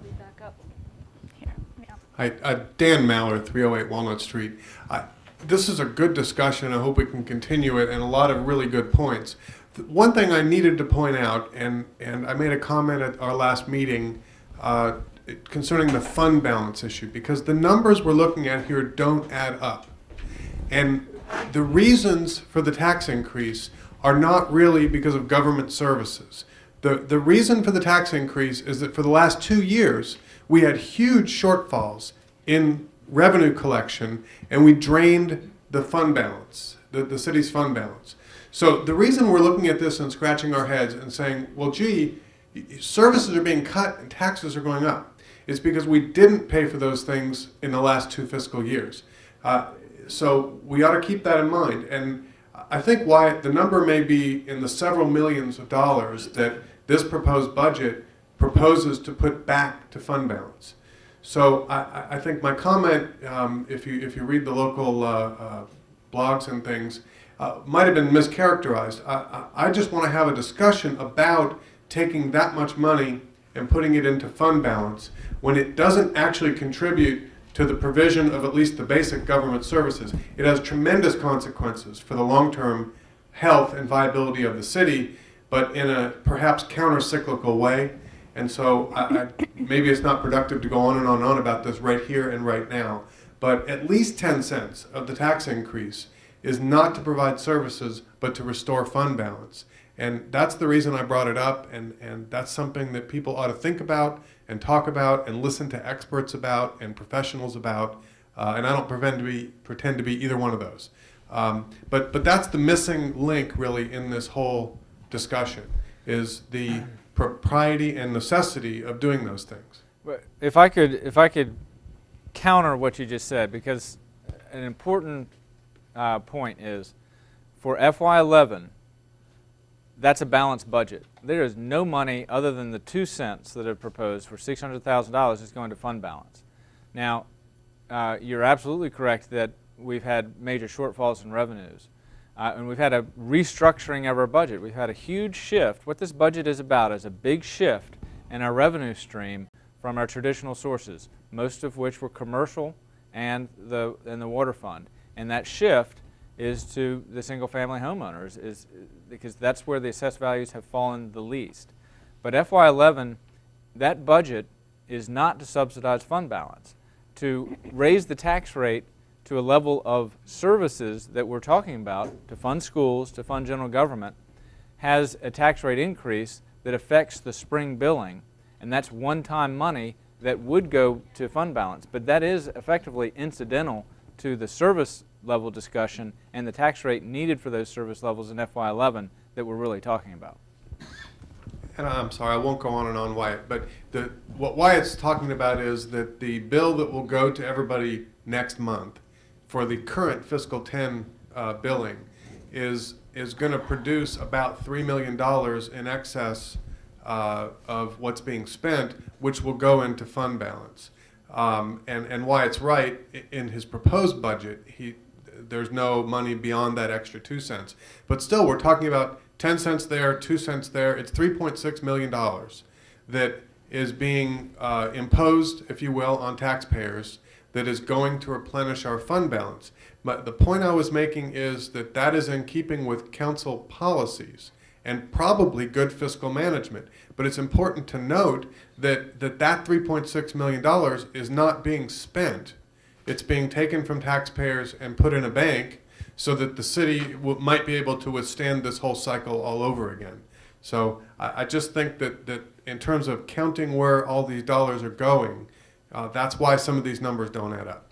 be back up. Here, yeah. Hi, Dan Mallard, 308 Walnut Street. This is a good discussion. I hope we can continue it, and a lot of really good points. One thing I needed to point out, and I made a comment at our last meeting concerning the fund balance issue, because the numbers we're looking at here don't add up. And the reasons for the tax increase are not really because of government services. The reason for the tax increase is that for the last 2 years, we had huge shortfalls in revenue collection, and we drained the fund balance, the city's fund balance. So the reason we're looking at this and scratching our heads and saying, well, gee, services are being cut and taxes are going up, is because we didn't pay for those things in the last 2 fiscal years. So we ought to keep that in mind. And I think, Wyatt, the number may be in the several millions of dollars that this proposed budget proposes to put back to fund balance. So I think my comment, if you read the local blogs and things, might have been mischaracterized. I just want to have a discussion about taking that much money and putting it into fund balance when it doesn't actually contribute to the provision of at least the basic government services. It has tremendous consequences for the long-term health and viability of the city, but in a perhaps counter-cyclical way. And so maybe it's not productive to go on and on about this right here and right now, but at least 10 cents of the tax increase is not to provide services, but to restore fund balance. And that's the reason I brought it up, and that's something that people ought to think about and talk about and listen to experts about and professionals about, and I don't pretend to be either one of those. But that's the missing link really in this whole discussion, is the propriety and necessity of doing those things. If I could counter what you just said, because an important point is for FY11, that's a balanced budget. There is no money other than the 2 cents that are proposed for $600,000 is going to fund balance. Now, you're absolutely correct that we've had major shortfalls in revenues. And we've had a restructuring of our budget. We've had a huge shift. What this budget is about is a big shift in our revenue stream from our traditional sources, most of which were commercial and the water fund. And that shift is to the single-family homeowners, is because that's where the assessed values have fallen the least. But FY11, that budget is not to subsidize fund balance. To raise the tax rate to a level of services that we're talking about, to fund schools, to fund general government, has a tax rate increase that affects the spring billing, and that's one-time money that would go to fund balance. But that is effectively incidental to the service level discussion and the tax rate needed for those service levels in FY11 that we're really talking about. And I'm sorry, I won't go on and on, Wyatt, but what Wyatt's talking about is that the bill that will go to everybody next month for the current fiscal 10 billing is going to produce about $3 million in excess of what's being spent, which will go into fund balance. And Wyatt's right, in his proposed budget, there's no money beyond that extra 2 cents. But still, we're talking about 10 cents there, 2 cents there. It's $3.6 million that is being imposed, if you will, on taxpayers, that is going to replenish our fund balance. But the point I was making is that that is in keeping with council policies and probably good fiscal management. But it's important to note that that $3.6 million is not being spent. It's being taken from taxpayers and put in a bank so that the city might be able to withstand this whole cycle all over again. So I just think that in terms of counting where all these dollars are going, that's why some of these numbers don't add up.